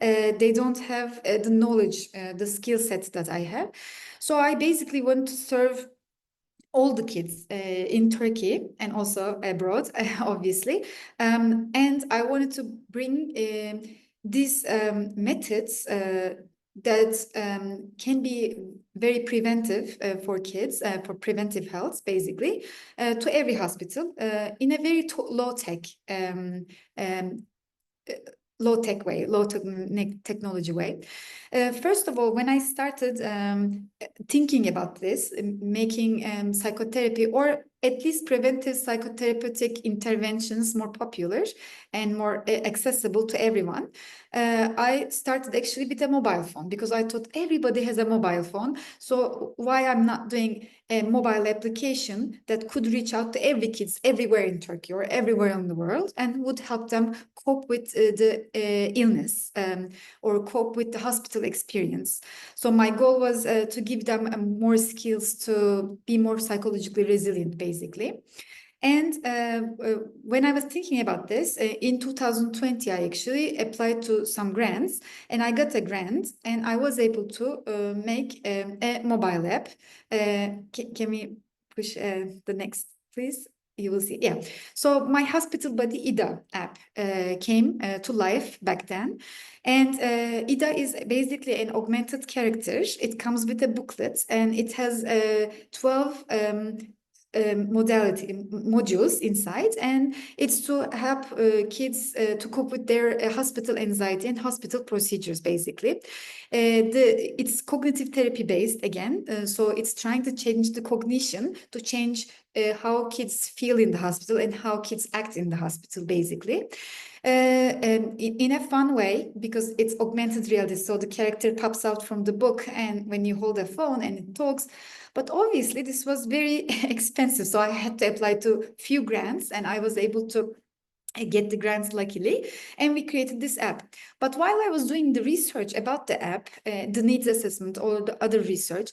They don't have the knowledge, the skill sets that I have. So I basically want to serve all the kids in Turkey and also abroad, obviously. And I wanted to bring these methods that can be very preventive for kids, for preventive health, basically, to every hospital in a very low-tech um, low-tech way, technology way. First of all, when I started thinking about this, making psychotherapy or at least preventive psychotherapeutic interventions more popular and more accessible to everyone, I started actually with a mobile phone because I thought everybody has a mobile phone. So why I'm not doing a mobile application that could reach out to every kids everywhere in Turkey or everywhere in the world and would help them cope with the illness or cope with the hospital experience. So my goal was to give them more skills to be more psychologically resilient, basically. And when I was thinking about this, in 2020, I actually applied to some grants and I got a grant and I was able to make a mobile app. Can we push the next, please? You will see. Yeah. So my Hospital Buddy IDA app came to life back then. And IDA is basically an augmented character. It comes with a booklet and it has 12 modules inside, and it's to help kids to cope with their hospital anxiety and hospital procedures, basically. It's cognitive therapy based again, so it's trying to change the cognition, to change how kids feel in the hospital and how kids act in the hospital, basically. In a fun way, because it's augmented reality, so the character pops out from the book and when you hold a phone and it talks. But obviously this was very expensive, so I had to apply to few grants and I was able to get the grants, luckily, and we created this app. But while I was doing the research about the app, the needs assessment or the other research,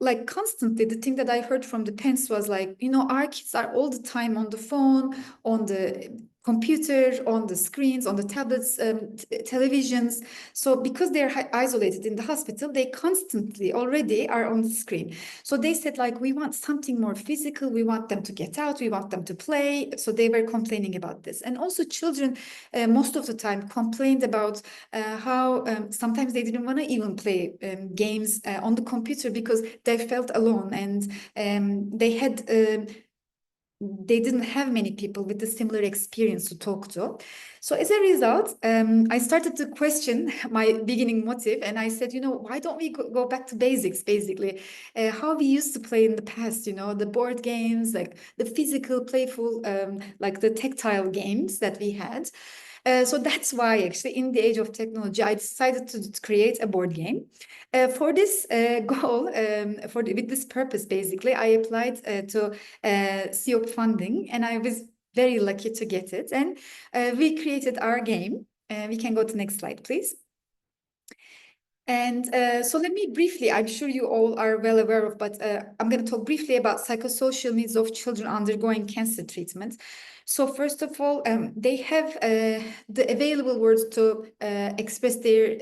like constantly the thing that I heard from the parents was like, our kids are all the time on the phone, on the computer, on the screens, on the tablets, televisions. So because they're isolated in the hospital, they constantly already are on the screen. So they said, like, we want something more physical. We want them to get out. We want them to play. So they were complaining about this. And also children, most of the time, complained about how sometimes they didn't want to even play games on the computer because they felt alone and they didn't have many people with a similar experience to talk to. So as a result, I started to question my beginning motive, and I said, why don't we go back to basics, basically, how we used to play in the past, the board games, like the physical, playful, like the tactile games that we had. So that's why, actually, in the age of technology, I decided to create a board game. For this goal, with this purpose, basically, I applied to SIOP funding, and I was very lucky to get it. And we created our game. We can go to the next slide, please. And so let me briefly, I'm sure you all are well aware of, but I'm going to talk briefly about psychosocial needs of children undergoing cancer treatment. So first of all, they have the available words to express their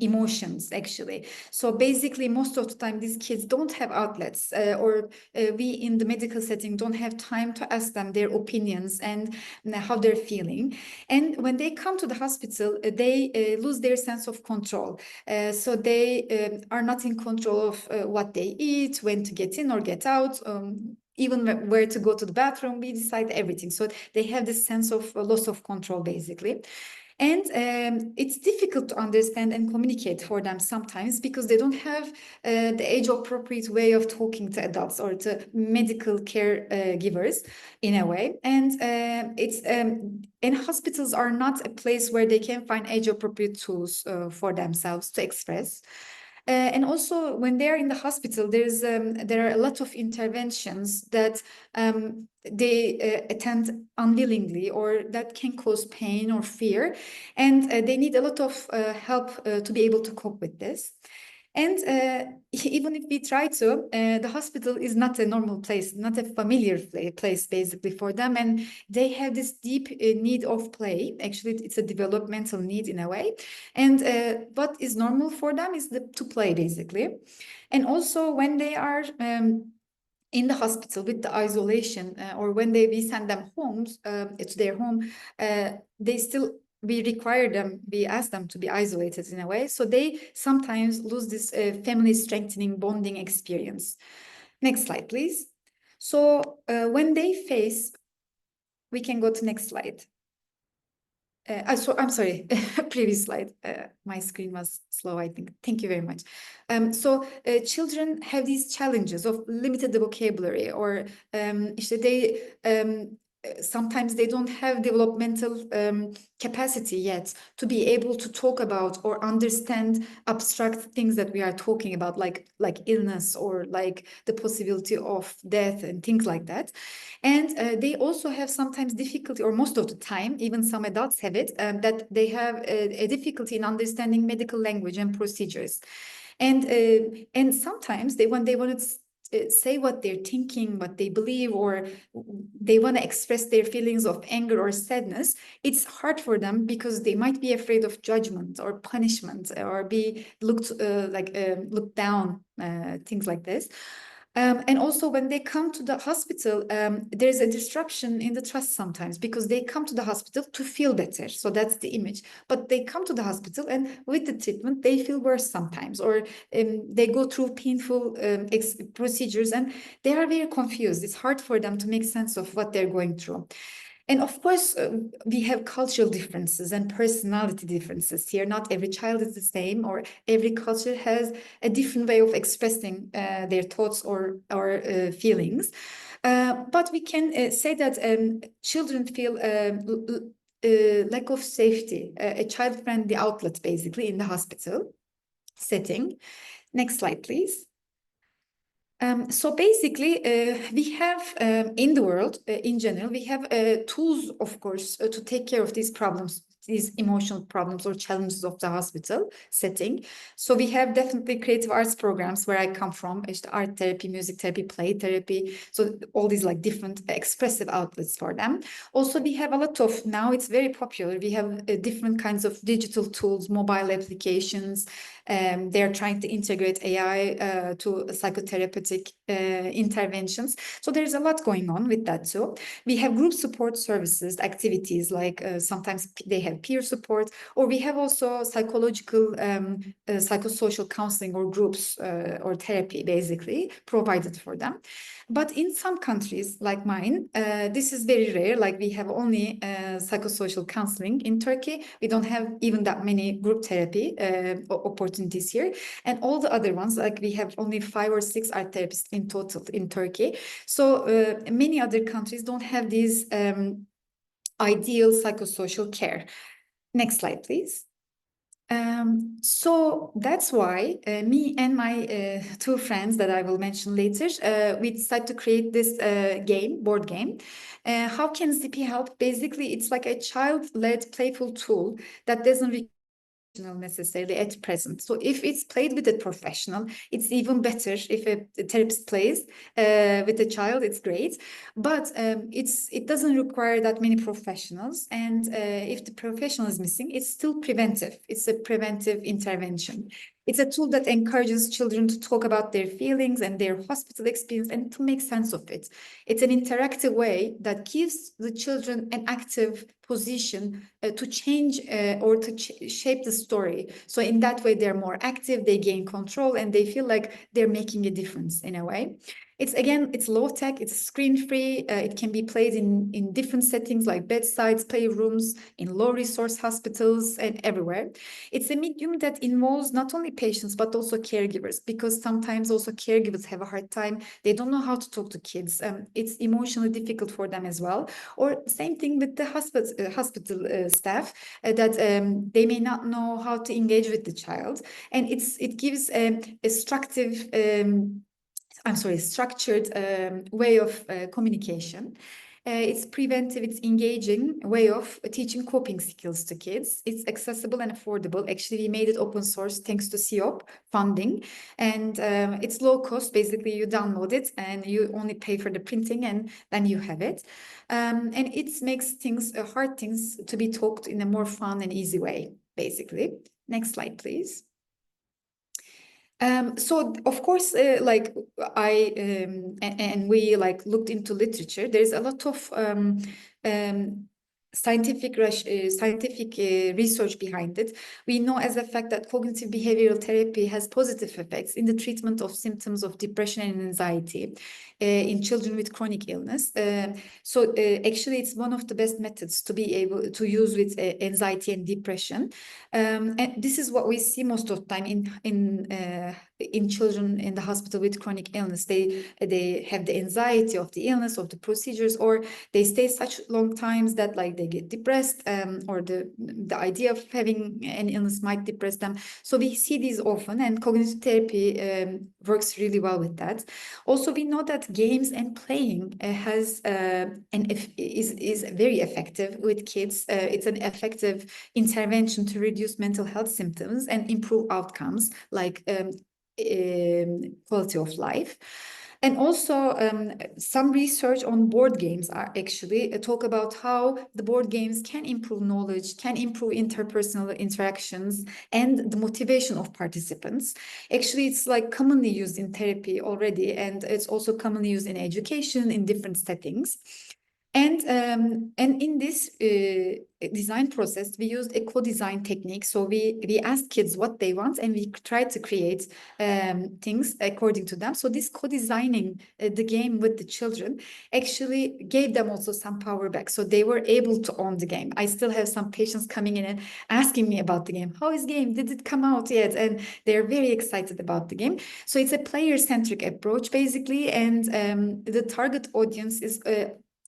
emotions, actually. So basically, most of the time, these kids don't have outlets, or we in the medical setting don't have time to ask them their opinions and how they're feeling. And when they come to the hospital, they lose their sense of control. So they are not in control of what they eat, when to get in or get out, even where to go to the bathroom. We decide everything. So they have this sense of loss of control, basically. And it's difficult to understand and communicate for them sometimes because they don't have the age-appropriate way of talking to adults or to medical care givers in a way. And and hospitals are not a place where they can find age-appropriate tools for themselves to express. And also, when they're in the hospital, there are a lot of interventions that they attend unwillingly, or that can cause pain or fear, and they need a lot of help to be able to cope with this. And even if we try to, the hospital is not a normal place, not a familiar place basically for them. And they have this deep need of play. Actually, it's a developmental need in a way. And what is normal for them is to play basically. And also when they are in the hospital with the isolation, or when we send them homes to their home, they still, we ask them to be isolated in a way. So they sometimes lose this family strengthening bonding experience. Next slide, please. So when they face, we can go to next slide. I'm sorry, previous slide. My screen was slow, I think. Thank you very much. So children have these challenges of limited vocabulary, or sometimes they don't have developmental capacity yet to be able to talk about or understand abstract things that we are talking about, like illness or like the possibility of death and things like that. And they also have sometimes difficulty, or most of the time, even some adults have it, that they have a difficulty in understanding medical language and procedures. And sometimes when they want to say what they're thinking, what they believe, or they want to express their feelings of anger or sadness, it's hard for them because they might be afraid of judgment or punishment, or be looked down, things like this. And also when they come to the hospital, there's a disruption in the trust sometimes, because they come to the hospital to feel better. So that's the image. But they come to the hospital and with the treatment, they feel worse sometimes, or they go through painful procedures and they are very confused. It's hard for them to make sense of what they're going through. And of course, we have cultural differences and personality differences here. Not every child is the same, or every culture has a different way of expressing their thoughts or feelings. But we can say that children feel lack of safety, a child-friendly outlet, basically, in the hospital setting. Next slide, please. So basically, we have in the world, in general, we have tools, of course, to take care of these problems, these emotional problems or challenges of the hospital setting. So we have definitely creative arts programs where I come from, art therapy, music therapy, play therapy. So all these like different expressive outlets for them. Also, we have a lot of, now it's very popular, we have different kinds of digital tools, mobile applications. They're trying to integrate AI to psychotherapeutic interventions. So there's a lot going on with that too. We have group support services, activities like sometimes they have peer support, or we have also psychological, psychosocial counseling or groups or therapy basically provided for them. But in some countries like mine, this is very rare. Like we have only psychosocial counseling in Turkey. We don't have even that many group therapy opportunities here. And all the other ones, like we have only 5 or 6 art therapists in total in Turkey. So many other countries don't have these ideal psychosocial care. Next slide, please. So that's why me and my 2 friends that I will mention later, we decided to create this board game. How can Zippy help? Basically, it's like a child-led playful tool that doesn't require necessarily at present. So if it's played with a professional, it's even better. If a therapist plays with a child, it's great. But it doesn't require that many professionals. And if the professional is missing, it's still preventive. It's a preventive intervention. It's a tool that encourages children to talk about their feelings and their hospital experience and to make sense of it. It's an interactive way that gives the children an active position to change or to shape the story. So in that way, they're more active, they gain control, and they feel like they're making a difference in a way. It's low tech, it's screen free, it can be played in different settings like bedsides, playrooms, in low resource hospitals, and everywhere. It's a medium that involves not only patients but also caregivers, because sometimes also caregivers have a hard time. They don't know how to talk to kids. It's emotionally difficult for them as well. Or same thing with the hospital staff, that they may not know how to engage with the child, and it gives a structured way of communication. It's preventive, it's engaging way of teaching coping skills to kids. It's accessible and affordable. Actually, we made it open source thanks to SIOP funding, and it's low cost. Basically, you download it and you only pay for the printing, and then you have it. And it makes things, hard things, to be talked in a more fun and easy way, basically. Next slide, please. So of course, like and we like looked into literature. There's a lot of scientific research behind it. We know as a fact that cognitive behavioral therapy has positive effects in the treatment of symptoms of depression and anxiety in children with chronic illness. So actually, it's one of the best methods to be able to use with anxiety and depression. And this is what we see most of the time in children in the hospital with chronic illness. They have the anxiety of the illness, of the procedures, or they stay such long times that like they get depressed, or the idea of having an illness might depress them. So we see these often, and cognitive therapy works really well with that. Also, we know that games and playing is very effective with kids. It's an effective intervention to reduce mental health symptoms and improve outcomes like quality of life. And also, some research on board games are actually talk about how the board games can improve knowledge, can improve interpersonal interactions, and the motivation of participants. Actually, it's like commonly used in therapy already, and it's also commonly used in education in different settings. And in this design process, we used a co-design technique. So we asked kids what they want, and we tried to create things according to them. So this co-designing the game with the children actually gave them also some power back. So they were able to own the game. I still have some patients coming in and asking me about the game. How is the game? Did it come out yet? And they're very excited about the game. So it's a player-centric approach, basically. And the target audience is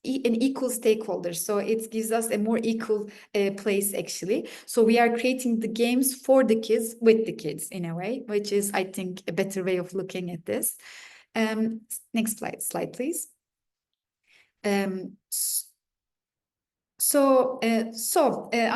an equal stakeholder. So it gives us a more equal place, actually. So we are creating the games for the kids with the kids in a way, which is, I think, a better way of looking at this. Next slide, please. I'm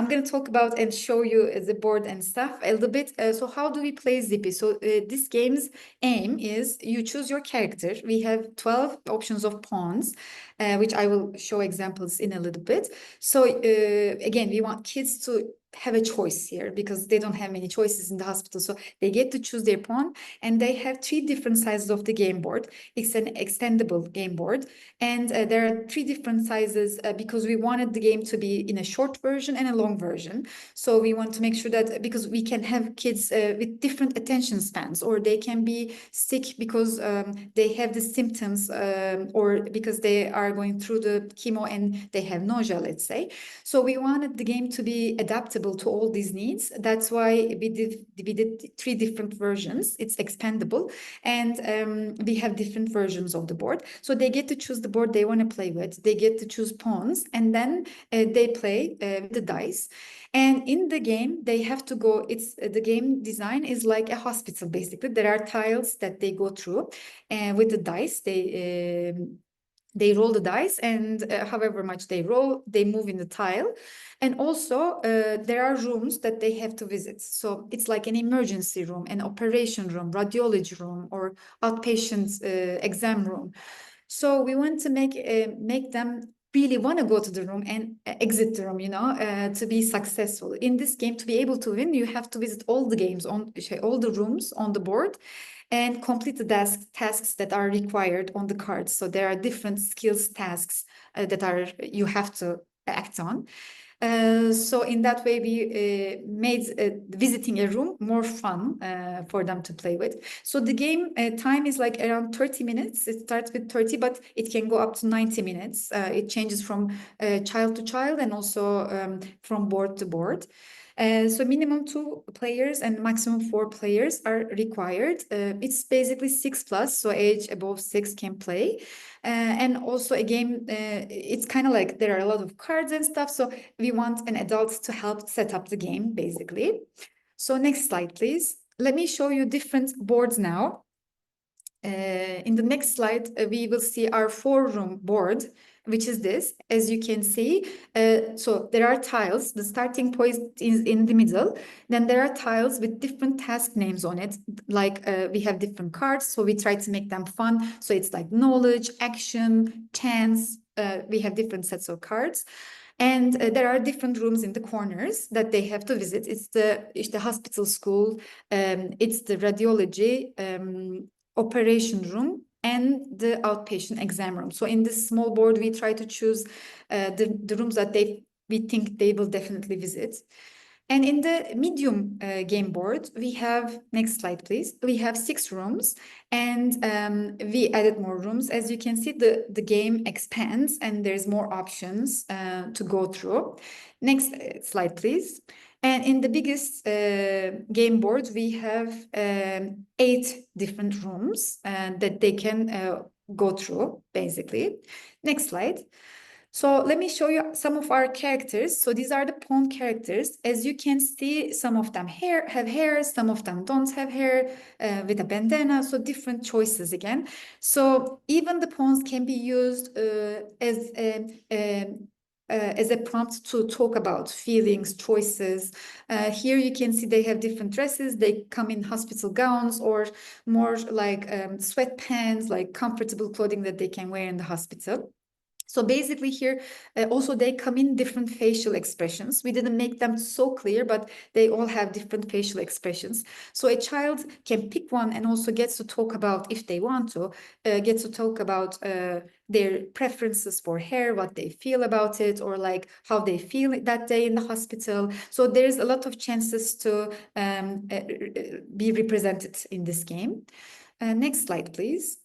going to talk about and show you the board and stuff a little bit. So how do we play Zippy? So this game's aim is you choose your character. We have 12 options of pawns, which I will show examples in a little bit. So again, we want kids to have a choice here because they don't have many choices in the hospital. So they get to choose their pawn, and they have 3 different sizes of the game board. It's an extendable game board, and there are 3 different sizes because we wanted the game to be in a short version and a long version. So we want to make sure that, because we can have kids with different attention spans, or they can be sick because they have the symptoms, or because they are going through the chemo and they have nausea, let's say. So we wanted the game to be adaptable to all these needs. That's why we did 3 different versions. It's expandable, and we have different versions of the board. So they get to choose the board they want to play with. They get to choose pawns, and then they play with the dice. And in the game, they have to go. It's the game design is like a hospital, basically. There are tiles that they go through, and with the dice, they roll the dice, and however much they roll, they move in the tile. And also, there are rooms that they have to visit. So it's like an emergency room, an operation room, radiology room, or outpatient exam room. So we want to make them really want to go to the room and exit the room, to be successful. In this game, to be able to win, you have to visit all the rooms on the board and complete the tasks that are required on the cards. So there are different skills tasks that you have to act on. So in that way, we made visiting a room more fun for them to play with. So the game time is like around 30 minutes. It starts with 30, but it can go up to 90 minutes. It changes from child to child, and also from board to board. So minimum 2 players and maximum 4 players are required. It's basically 6+, so age above 6 can play. And also a game, it's kind of like there are a lot of cards and stuff, so we want an adult to help set up the game, basically. So next slide, please. Let me show you different boards now. In the next slide, we will see our 4-room board, which is this. As you can see, so there are tiles. The starting point is in the middle. Then there are tiles with different task names on it. Like we have different cards, so we try to make them fun. So it's like knowledge, action, chance. We have different sets of cards. And there are different rooms in the corners that they have to visit. It's the hospital school, it's the radiology, operation room, and the outpatient exam room. So in this small board, we try to choose the rooms that we think they will definitely visit. And in the medium game board, we have, next slide, please. We have 6 rooms, and we added more rooms. As you can see, the game expands and there's more options to go through. Next slide, please. And in the biggest game board, we have 8 different rooms that they can go through, basically. Next slide. So let me show you some of our characters. So these are the pawn characters. As you can see, some of them have hair, some of them don't have hair, with a bandana. So different choices again. So even the pawns can be used as a prompt to talk about feelings, choices. Here you can see they have different dresses. They come in hospital gowns or more like sweatpants, like comfortable clothing that they can wear in the hospital. So basically here, also they come in different facial expressions. We didn't make them so clear, but they all have different facial expressions. So a child can pick one and also gets to talk about, if they want to, gets to talk about their preferences for hair, what they feel about it, or like how they feel that day in the hospital. So there's a lot of chances to be represented in this game. Next slide, please.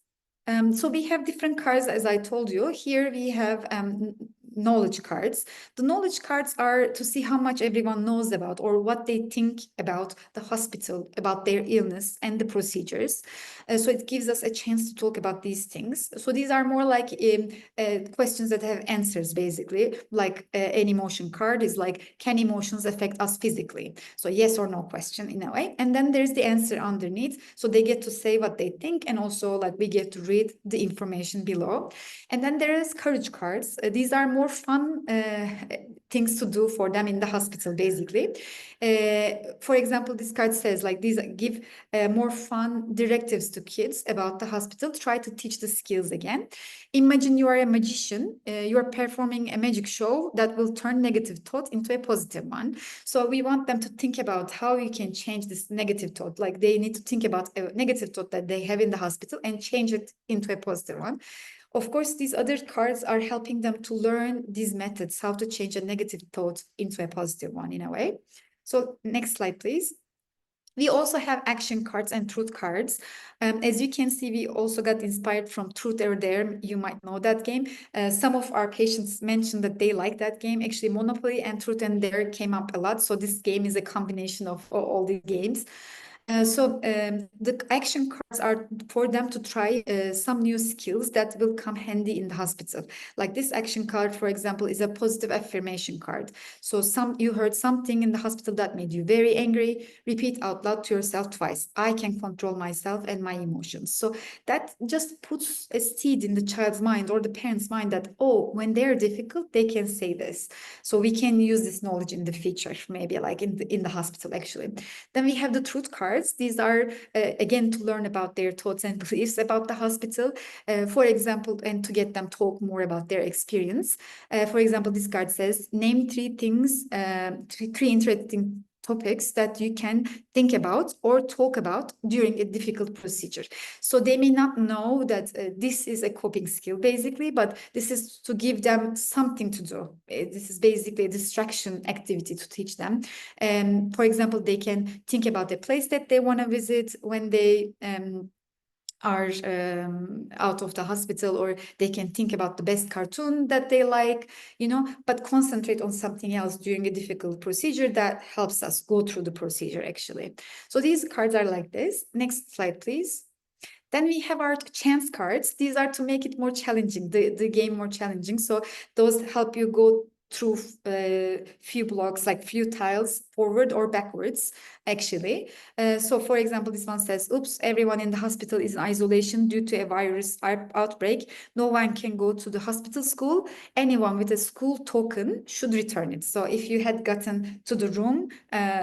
So we have different cards, as I told you. Here we have knowledge cards. The knowledge cards are to see how much everyone knows about or what they think about the hospital, about their illness and the procedures. So it gives us a chance to talk about these things. So these are more like questions that have answers, basically. Like an emotion card is like, can emotions affect us physically? So yes or no question in a way. And then there's the answer underneath. So they get to say what they think, and also like we get to read the information below. And then there is courage cards. These are more fun things to do for them in the hospital, basically. For example, this card says like these give more fun directives to kids about the hospital, try to teach the skills again. Imagine you are a magician, you are performing a magic show that will turn negative thought into a positive one. So we want them to think about how you can change this negative thought. Like they need to think about a negative thought that they have in the hospital and change it into a positive one. Of course, these other cards are helping them to learn these methods, how to change a negative thought into a positive one in a way. So next slide, please. We also have action cards and truth cards. As you can see, we also got inspired from Truth or Dare. You might know that game. Some of our patients mentioned that they like that game. Actually, Monopoly and Truth and Dare came up a lot. So this game is a combination of all the games. The action cards are for them to try some new skills that will come handy in the hospital. Like this action card, for example, is a positive affirmation card. So you heard something in the hospital that made you very angry. Repeat out loud to yourself twice. I can control myself and my emotions. So that just puts a seed in the child's mind or the parent's mind that, oh, when they're difficult, they can say this. So we can use this knowledge in the future, maybe like in the hospital, actually. Then we have the truth cards. These are, again, to learn about their thoughts and beliefs about the hospital, for example, and to get them talk more about their experience. For example, this card says, name 3 things, 3 interesting topics that you can think about or talk about during a difficult procedure. So they may not know that this is a coping skill, basically, but this is to give them something to do. This is basically a distraction activity to teach them. For example, they can think about the place that they want to visit when they are out of the hospital, or they can think about the best cartoon that they like, but concentrate on something else during a difficult procedure that helps us go through the procedure, actually. So these cards are like this. Next slide, please. Then we have our chance cards. These are to make it more challenging, the game more challenging. So those help you go through few blocks, like few tiles forward or backwards, actually. So for example, this one says, oops, everyone in the hospital is in isolation due to a virus outbreak. No one can go to the hospital school. Anyone with a school token should return it. So if you had gotten to the room,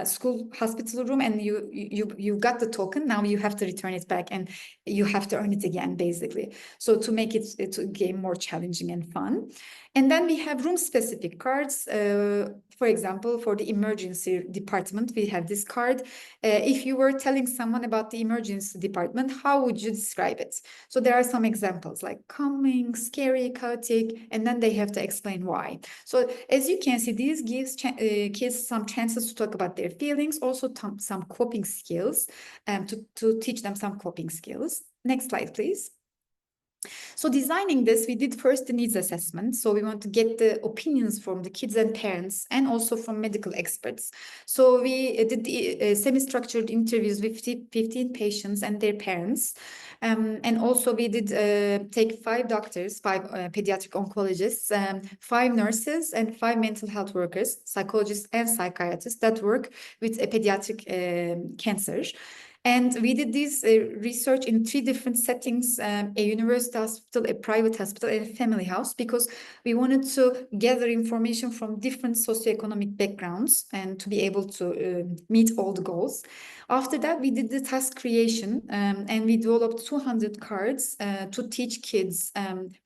school hospital room, and you got the token, now you have to return it back and you have to earn it again, basically. So to make it to game more challenging and fun. And then we have room specific cards. For example, for the emergency department, we have this card. If you were telling someone about the emergency department, how would you describe it? So there are some examples like calming, scary, chaotic, and then they have to explain why. So as you can see, this gives kids some chances to talk about their feelings, also some coping skills, to teach them some coping skills. Next slide, please. So designing this, we did first the needs assessment. So we want to get the opinions from the kids and parents and also from medical experts. So we did the semi-structured interviews with 15 patients and their parents. And also we did take 5 doctors, 5 pediatric oncologists, 5 nurses and 5 mental health workers, psychologists and psychiatrists that work with a pediatric cancer. And we did this research in 3 different settings, a university hospital, a private hospital, and a family house, because we wanted to gather information from different socioeconomic backgrounds and to be able to meet all the goals. After that, we did the task creation, and we developed 200 cards to teach kids,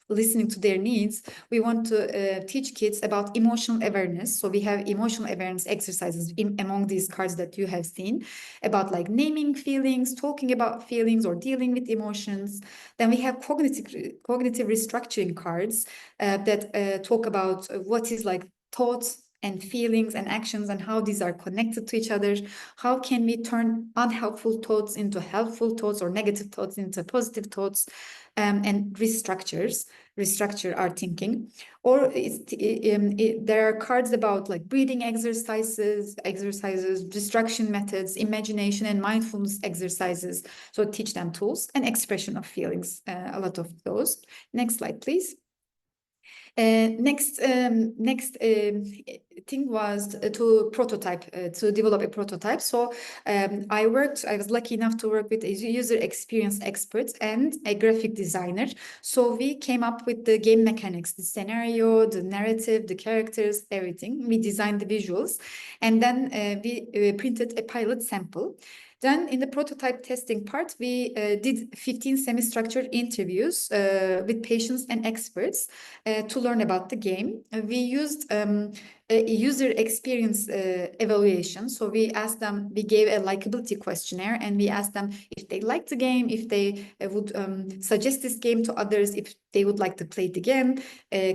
listening to their needs. We want to teach kids about emotional awareness. So we have emotional awareness exercises among these cards that you have seen, about like naming feelings, talking about feelings, or dealing with emotions. Then we have cognitive restructuring cards that talk about what is like thoughts and feelings and actions and how these are connected to each other. How can we turn unhelpful thoughts into helpful thoughts, or negative thoughts into positive thoughts, and restructure our thinking. Or there are cards about like breathing exercises, distraction methods, imagination and mindfulness exercises. So teach them tools and expression of feelings, a lot of those. Next slide, please. Next thing was to develop a prototype. So I was lucky enough to work with a user experience expert and a graphic designer. So we came up with the game mechanics, the scenario, the narrative, the characters, everything. We designed the visuals, and then we printed a pilot sample. Then in the prototype testing part, we did 15 semi-structured interviews with patients and experts to learn about the game. We used a user experience evaluation. So we asked them, we gave a likability questionnaire, and we asked them if they liked the game, if they would suggest this game to others, if they would like to play it again,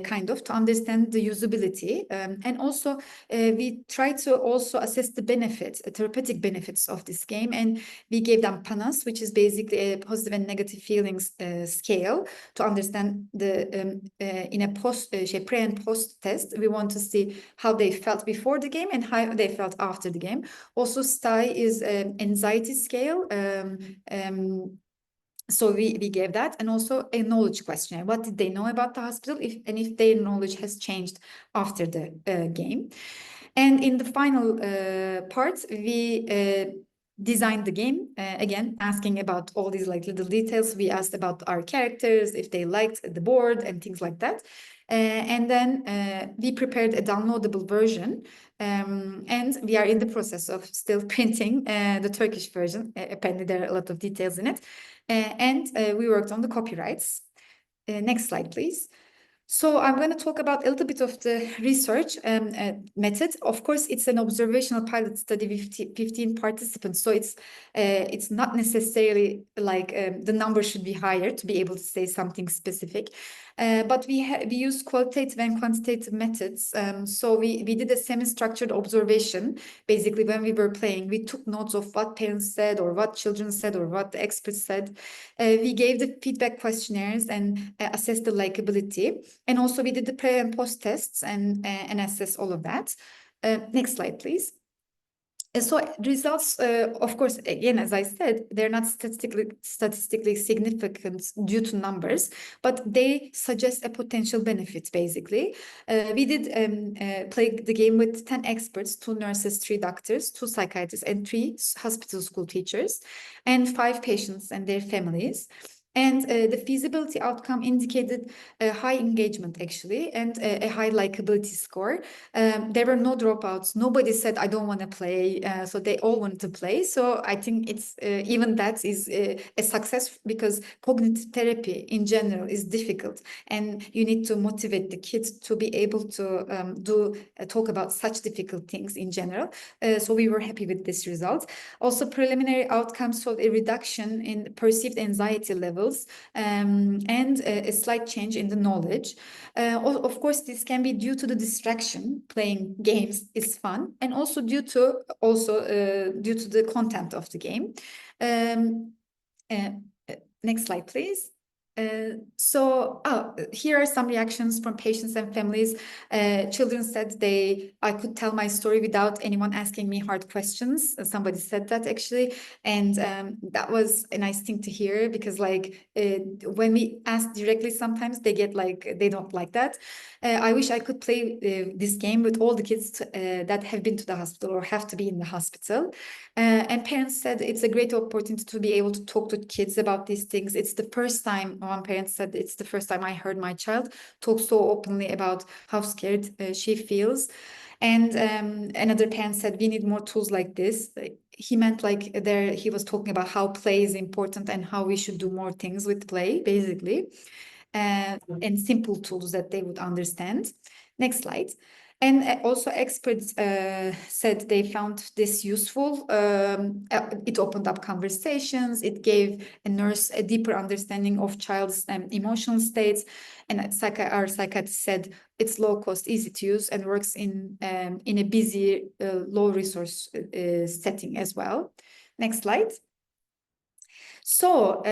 kind of to understand the usability. And also we tried to also assess the benefits, therapeutic benefits of this game. And we gave them PANAS, which is basically a positive and negative feelings scale, to understand the in a pre and post test. We want to see how they felt before the game and how they felt after the game. Also, STI is an anxiety scale. So we gave that, and also a knowledge questionnaire. What did they know about the hospital, if their knowledge has changed after the game. And in the final part, we designed the game, again, asking about all these like little details. We asked about our characters, if they liked the board and things like that. And then we prepared a downloadable version, and we are in the process of still printing the Turkish version. Apparently there are a lot of details in it. And we worked on the copyrights. Next slide, please. So I'm going to talk about a little bit of the research method. Of course, it's an observational pilot study with 15 participants. So it's not necessarily like the number should be higher to be able to say something specific. But we use qualitative and quantitative methods. So we did a semi-structured observation. Basically, when we were playing, we took notes of what parents said, or what children said, or what the experts said. We gave the feedback questionnaires and assessed the likability. And also we did the pre and post tests and assess all of that. Next slide, please. So results, of course, again, as I said, they're not statistically significant due to numbers, but they suggest a potential benefit, basically. We did play the game with 10 experts, 2 nurses, 3 doctors, 2 psychiatrists, and 3 hospital school teachers, and 5 patients and their families. And the feasibility outcome indicated a high engagement, actually, and a high likability score. There were no dropouts. Nobody said, I don't want to play. So they all wanted to play. So I think it's even that is a success, because cognitive therapy in general is difficult. And you need to motivate the kids to be able to talk about such difficult things in general. So we were happy with this result. Also, preliminary outcomes showed a reduction in perceived anxiety levels, and a slight change in the knowledge. Of course, this can be due to the distraction. Playing games is fun, and also due to the content of the game. Uh, Next slide, please. Here are some reactions from patients and families. Children said I could tell my story without anyone asking me hard questions. Somebody said that, actually, and that was a nice thing to hear, because when we ask directly, sometimes they get they don't like that. I wish I could play this game with all the kids that have been to the hospital or have to be in the hospital. And parents said it's a great opportunity to be able to talk to kids about these things. It's the first time, one parent said, it's the first time I heard my child talk so openly about how scared she feels. And another parent said, we need more tools like this. He meant he was talking about how play is important and how we should do more things with play, basically, and simple tools that they would understand. Next slide. And also, experts said they found this useful. It opened up conversations. It gave a nurse a deeper understanding of child's emotional states. And our psychiatrist said it's low cost, easy to use, and works in a busy, low resource setting as well. Next slide. So,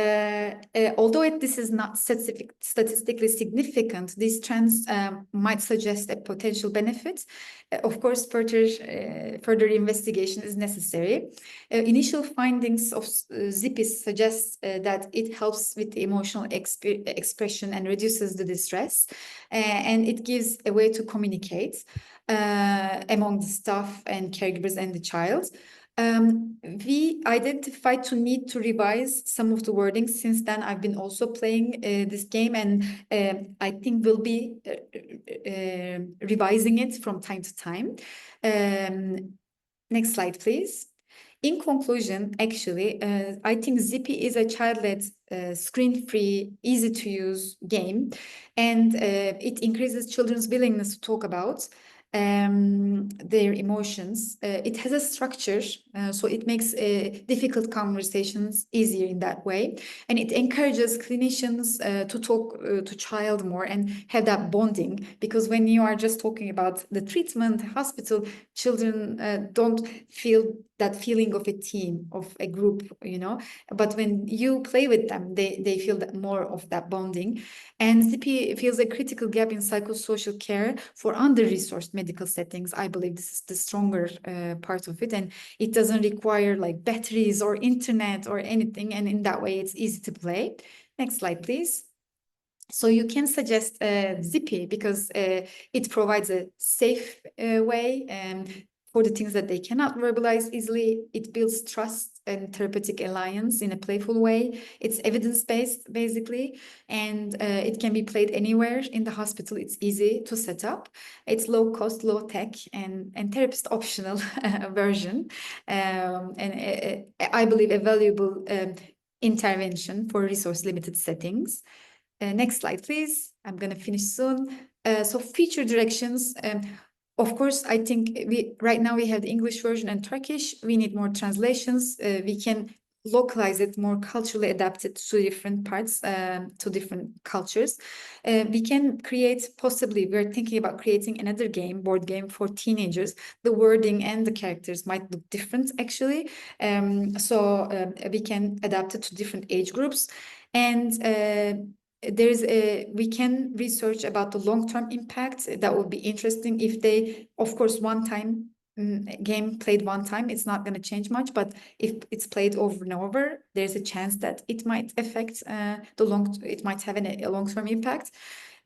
although this is not statistically significant, these trends might suggest a potential benefit. Of course, further investigation is necessary. Initial findings of Zippy suggest that it helps with the emotional expression and reduces the distress, and it gives a way to communicate among the staff and caregivers and the child. We identified to need to revise some of the wording. Since then, I've been also playing this game, and I think we'll be revising it from time to time. Next slide, please. In conclusion, actually, I think Zippy is a child-led, screen-free, easy-to-use game, and it increases children's willingness to talk about their emotions. It has a structure, so it makes difficult conversations easier in that way, and it encourages clinicians to talk to child more and have that bonding, because when you are just talking about the treatment, hospital, children don't feel that feeling of a team, of a group, but when you play with them, they feel that more of that bonding. And Zippy fills a critical gap in psychosocial care for under-resourced medical settings. I believe this is the stronger part of it, and it doesn't require batteries or internet or anything, and in that way it's easy to play. Next slide, please. So you can suggest Zippy because it provides a safe way for the things that they cannot verbalize easily. It builds trust and therapeutic alliance in a playful way. It's evidence-based, basically, and it can be played anywhere in the hospital. It's easy to set up. It's low cost, low tech, and therapist optional version. And I believe a valuable intervention for resource-limited settings. Next slide, please. I'm going to finish soon. So future directions. Of course, I think right now we have the English version and Turkish. We need more translations. We can localize it, more culturally adapted to different parts, to different cultures. We can we're thinking about creating another board game for teenagers. The wording and the characters might look different, actually. So we can adapt it to different age groups. And we can research about the long-term impact. That would be interesting if they, of course, one time game played one time, it's not going to change much. But if it's played over and over, there's a chance that it might affect it might have a long-term impact.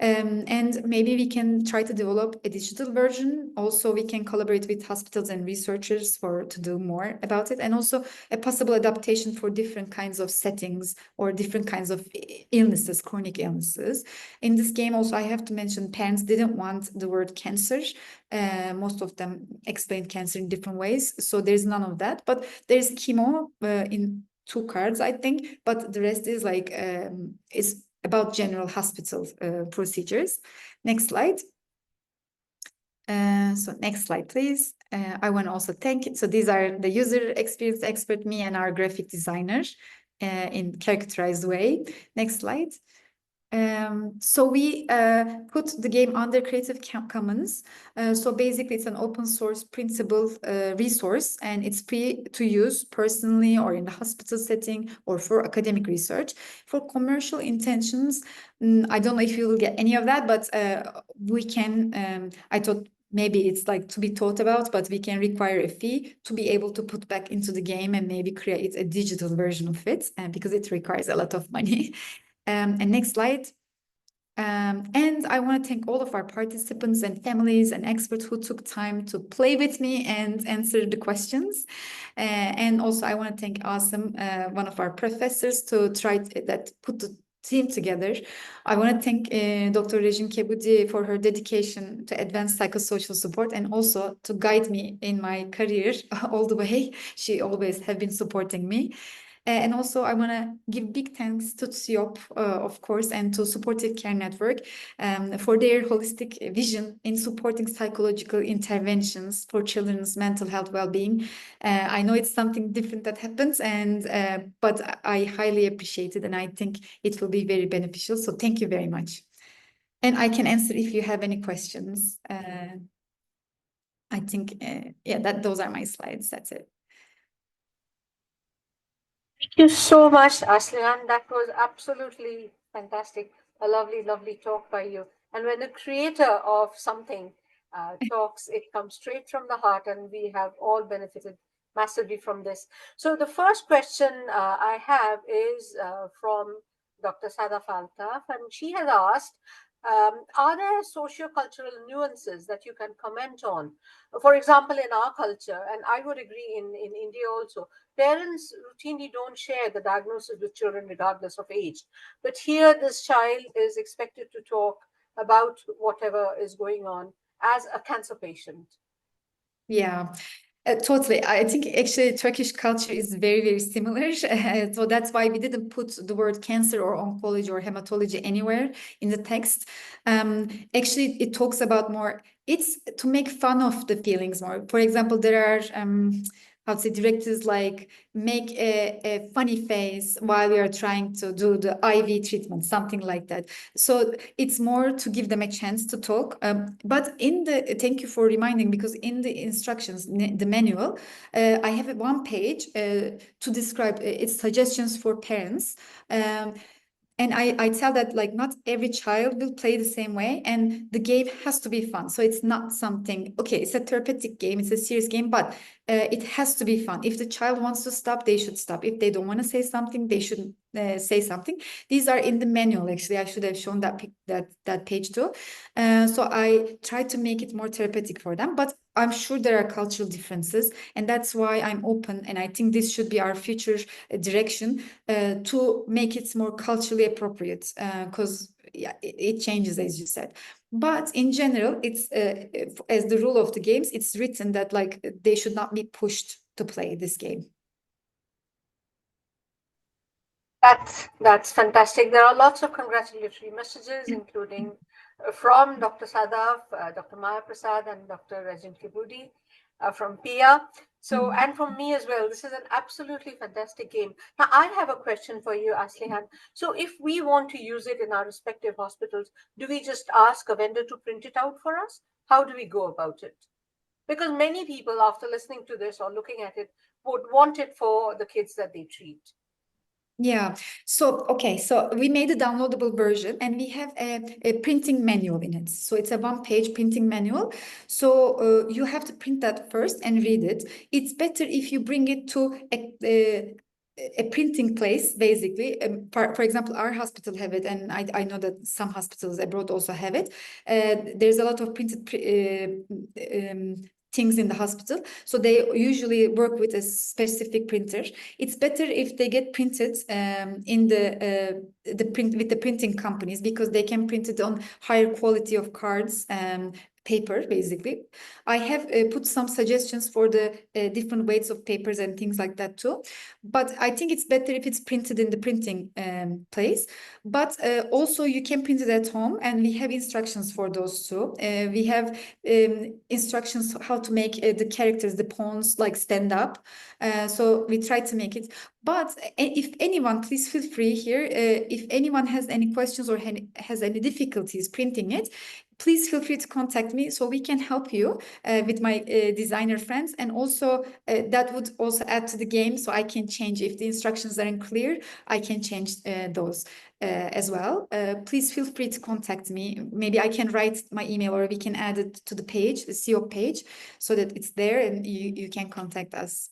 And maybe we can try to develop a digital version. Also, we can collaborate with hospitals and researchers to do more about it, and also a possible adaptation for different kinds of settings or different kinds of illnesses, chronic illnesses. In this game, also, I have to mention parents didn't want the word cancer. Most of them explained cancer in different ways, so there's none of that. But there's chemo in 2 cards, I think, but the rest is like is about general hospital procedures. Next slide. So next slide, please. I want to also thank it. So these are the user experience expert, me, and our graphic designer in characterized way. Next slide. So we put the game under Creative Commons. So basically it's an open source printable resource, and it's free to use personally or in the hospital setting or for academic research. For commercial intentions, I don't know if you will get any of that, but we can, I thought maybe it's like to be thought about, but we can require a fee to be able to put back into the game and maybe create a digital version of it, because it requires a lot of money. And next slide. And I want to thank all of our participants and families and experts who took time to play with me and answer the questions. And also I want to thank Asım, one of our professors, to put the team together. I want to thank Dr. Rejim Kebudi for her dedication to advanced psychosocial support and also to guide me in my career all the way. She always have been supporting me. And also I want to give big thanks to SIOP, of course, and to Supportive Care Network for their holistic vision in supporting psychological interventions for children's mental health well-being. I know it's something different that happens, but I highly appreciate it, and I think it will be very beneficial. So thank you very much. And I can answer if you have any questions. I think, those are my slides. That's it. Thank you so much, Aslihan. That was absolutely fantastic. A lovely, lovely talk by you. And when a creator of something talks, it comes straight from the heart, and we have all benefited massively from this. So the first question I have is from Dr. Sadaf Altaf, and she has asked, are there socio-cultural nuances that you can comment on? For example, in our culture, and I would agree in India also, parents routinely don't share the diagnosis with children regardless of age. But here, this child is expected to talk about whatever is going on as a cancer patient. Yeah. Totally. I think actually Turkish culture is very, very similar. So that's why we didn't put the word cancer or oncology or hematology anywhere in the text. Actually, it talks about more, it's to make fun of the feelings more. For example, there are, how to say, directives like make a funny face while we are trying to do the IV treatment, something like that. So it's more to give them a chance to talk. But thank you for reminding, because in the instructions, the manual, I have one page to describe its suggestions for parents. And I tell that like not every child will play the same way, and the game has to be fun. So it's not something, okay, it's a therapeutic game, it's a serious game, but it has to be fun. If the child wants to stop, they should stop. If they don't want to say something, they should say something. These are in the manual. Actually, I should have shown that page too. So I try to make it more therapeutic for them, but I'm sure there are cultural differences, and that's why I'm open, and I think this should be our future direction, to make it more culturally appropriate, because it changes, as you said. But in general, it's as the rule of the games, it's written that like they should not be pushed to play this game. That's fantastic. There are lots of congratulatory messages, including from Dr. Sadaf, Dr. Maya Prasad, and Dr. Rajin Kibudi from PIA. So, and from me as well, this is an absolutely fantastic game. Now, I have a question for you, Aslihan. So if we want to use it in our respective hospitals, do we just ask a vendor to print it out for us? How do we go about it? Because many people, after listening to this or looking at it, would want it for the kids that they treat. Yeah. So, okay. So we made a downloadable version and we have a printing manual in it. So it's a one-page printing manual. So you have to print that first and read it. It's better if you bring it to a printing place, basically. For example, our hospital have it, and I know that some hospitals abroad also have it. There's a lot of printed things in the hospital. So they usually work with a specific printer. It's better if they get printed in the print with the printing companies, because they can print it on higher quality of cards, paper, basically. I have put some suggestions for the different weights of papers and things like that too. But I think it's better if it's printed in the printing place. But also you can print it at home, and we have instructions for those too. We have instructions how to make the characters, the pawns, like stand up. So we try to make it. But if anyone, please feel free here. If anyone has any questions or has any difficulties printing it, please feel free to contact me so we can help you with my designer friends. And also that would also add to the game, so I can change if the instructions aren't clear. I can change those as well. Please feel free to contact me. Maybe I can write my email, or we can add it to the page, the SIOP page, so that it's there and you can contact us.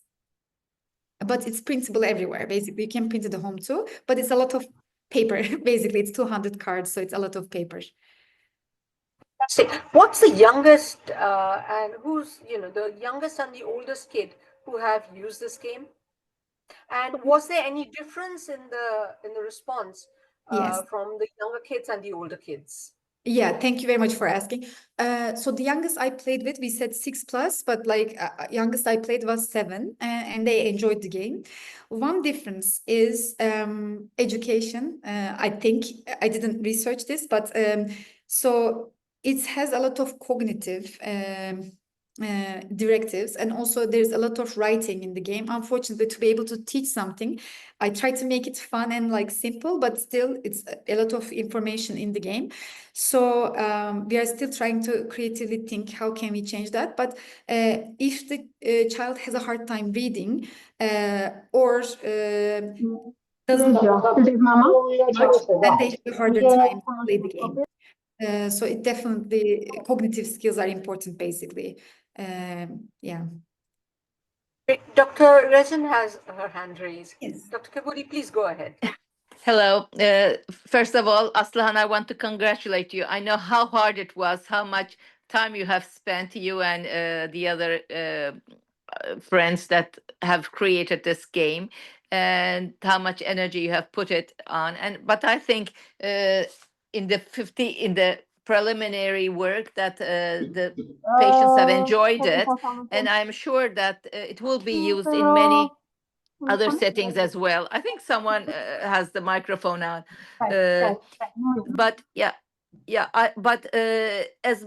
But it's printable everywhere. Basically, you can print it at home too, but it's a lot of paper. Basically, it's 200 cards, so it's a lot of paper. What's the youngest and who's, the youngest and the oldest kid who have used this game? And was there any difference in the response Yes. from the younger kids and the older kids? Yeah, thank you very much for asking. So the youngest I played with, we said 6+, but like youngest I played was 7, and they enjoyed the game. One difference is education. I think I didn't research this, but so it has a lot of cognitive directives, and also there's a lot of writing in the game. Unfortunately, to be able to teach something, I try to make it fun and like simple, but still it's a lot of information in the game. So we are still trying to creatively think how can we change that. But if the child has a hard time reading or doesn't much, then they have a harder time to play the game. So it definitely, cognitive skills are important, basically. Yeah. Dr. Rezin has her hand raised. Yes. Dr. Kabuli, please go ahead. Hello. First of all, Aslıhan, I want to congratulate you. I know how hard it was, how much time you have spent, you and the other friends that have created this game, and how much energy you have put it on. But I think in the preliminary work that the patients have enjoyed it, and I'm sure that it will be used in many other settings as well. I think someone has the microphone on. But as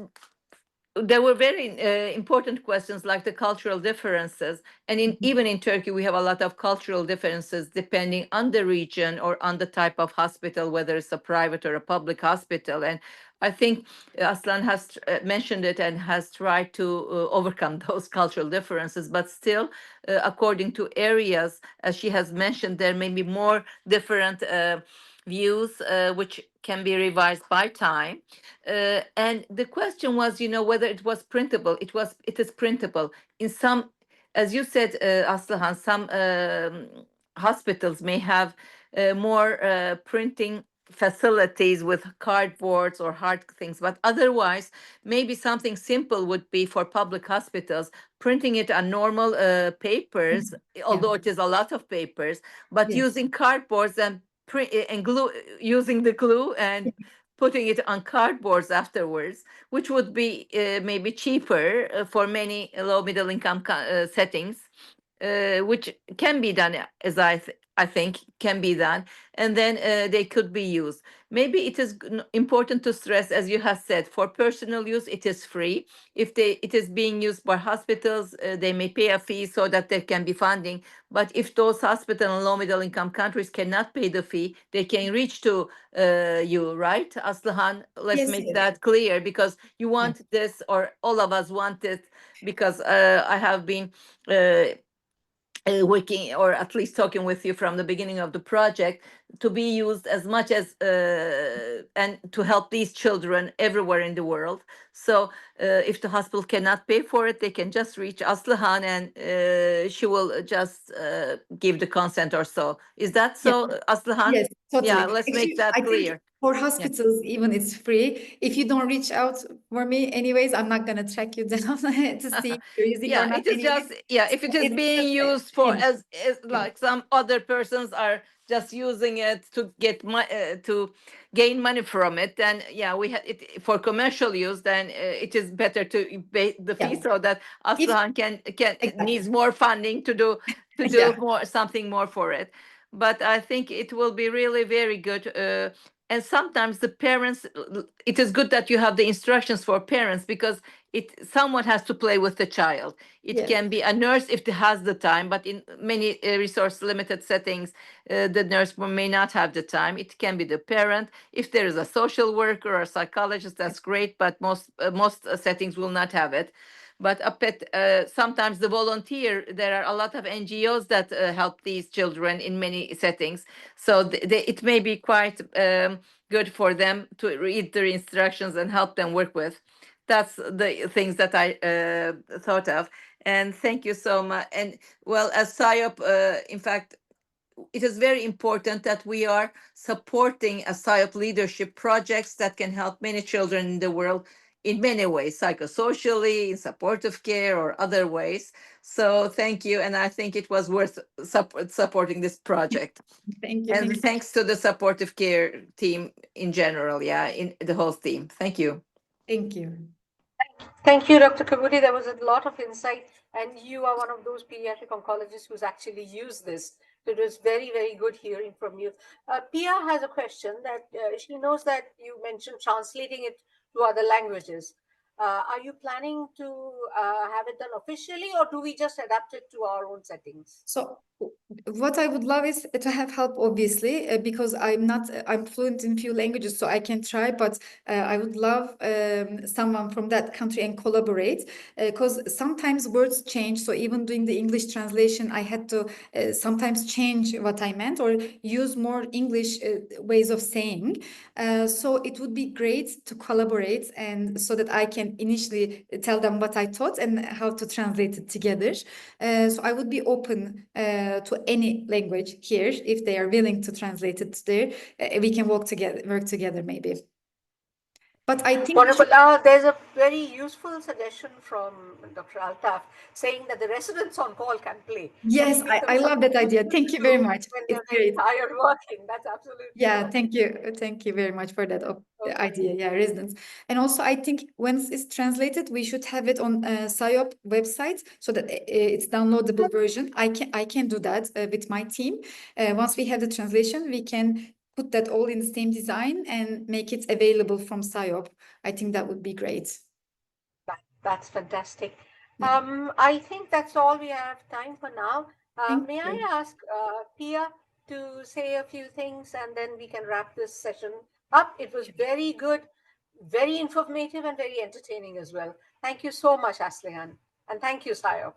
there were very important questions like the cultural differences, and even in Turkey we have a lot of cultural differences depending on the region or on the type of hospital, whether it's a private or a public hospital. And I think Aslan has mentioned it and has tried to overcome those cultural differences, but still, according to areas, as she has mentioned, there may be more different views which can be revised by time. And the question was, whether it was printable. It is printable in some, as you said, Aslıhan, some hospitals may have more printing facilities with cardboards or hard things, but otherwise maybe something simple would be for public hospitals, printing it on normal papers, although it is a lot of papers, but Yes. using cardboards and print and glue, using the glue and putting it on cardboards afterwards, which would be maybe cheaper for many low middle income settings, which can be done, as I think can be done, and then they could be used. Maybe it is important to stress, as you have said, for personal use it is free. If it is being used by hospitals, they may pay a fee so that there can be funding. But if those hospitals in low middle income countries cannot pay the fee, they can reach to you, right, Aslıhan? Let's Yes, make yes. that clear, because you want this, or all of us want it, because I have been working, or at least talking with you from the beginning of the project, to be used as much as and to help these children everywhere in the world. So if the hospital cannot pay for it, they can just reach Aslıhan, and she will just give the consent or so. Is that so, Aslıhan? Yes, totally. Yeah, let's make Actually, that I think clear. for hospitals, even it's free. If you don't reach out for me, anyways, I'm not gonna track you down to see if you're using or Yeah, not. it is Anyways, just, yeah, if it is it's being just used for yeah. as like some other persons are just using it to get to gain money from it, then yeah, we have it for commercial use, then it is better to pay the fee Yeah. so that If Aslıhan can exactly. needs more funding to do Yeah. more, something more for it. But I think it will be really very good. And sometimes the parents, it is good that you have the instructions for parents, because someone has to play with the child. It Yes. can be a nurse if it has the time, but in many resource limited settings, the nurse may not have the time. It can be the parent. If there is a social worker or a psychologist, that's great, but most settings will not have it. But sometimes the volunteer, there are a lot of NGOs that help these children in many settings. So it may be quite good for them to read the instructions and help them work with. That's the things that I thought of. And thank you so much. And well, as SIOP, in fact, it is very important that we are supporting a SIOP leadership projects that can help many children in the world in many ways, psychosocially, in supportive care, or other ways. So thank you. And I think it was worth supporting this project. Thank you. And Thank you. thanks to the supportive care team in general, yeah, in the whole team. Thank you. Thank you. Thank you, Dr. Kabudi. There was a lot of insight, and you are one of those pediatric oncologists who's actually used this. It was very, very good hearing from you. Pia has a question that she knows that you mentioned translating it to other languages. Are you planning to have it done officially, or do we just adapt it to our own settings? So what I would love is to have help, obviously, because I'm fluent in few languages, so I can try, but I would love someone from that country and collaborate, because sometimes words change. So even doing the English translation, I had to sometimes change what I meant or use more English ways of saying. So it would be great to collaborate, and so that I can initially tell them what I thought and how to translate it together. So I would be open to any language here if they are willing to translate it there. We can work together maybe. But I think wonderful. There's a very useful suggestion from Dr. Altaf saying that the residents on call can play. yes, I love that idea. Thank you very much. When It's they're very great. tired working. That's absolutely Yeah, wonderful. thank you very much for that Okay. idea. Yeah, residents, and also I think once it's translated, we should have it on SIOP website so that it's downloadable version. I can do that with my team. Once we have the translation, we can put that all in the same design and make it available from SIOP. I think that would be great. That's fantastic. Yeah. I think that's all we have time for now. Thank May I you. ask Pia to say a few things, and then we can wrap this session up. It was very good, very informative, and very entertaining as well. Thank you so much, Aslihan. And thank you, Sayo.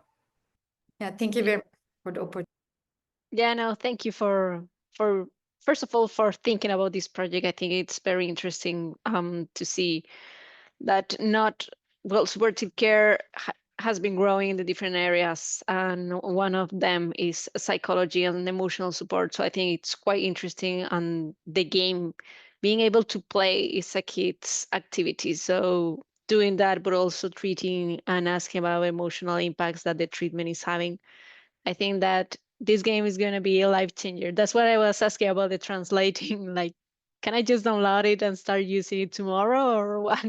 Yeah, thank you very much for the opportunity. Yeah, no, thank you for first of all for thinking about this project. I think it's very interesting to see that not well supportive care has been growing in the different areas, and one of them is psychology and emotional support. So I think it's quite interesting, and the game being able to play is a kid's activity. So doing that, but also treating and asking about emotional impacts that the treatment is having. I think that this game is going to be a life changer. That's what I was asking about the translating. Like, can I just download it and start using it tomorrow or what?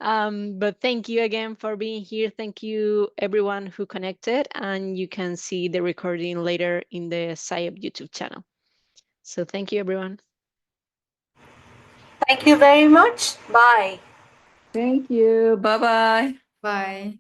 But thank you again for being here. Thank you, everyone who connected. And you can see the recording later in the SIOP YouTube channel. So thank you, everyone. Thank you very much. Bye. Thank you. Bye-bye. Bye.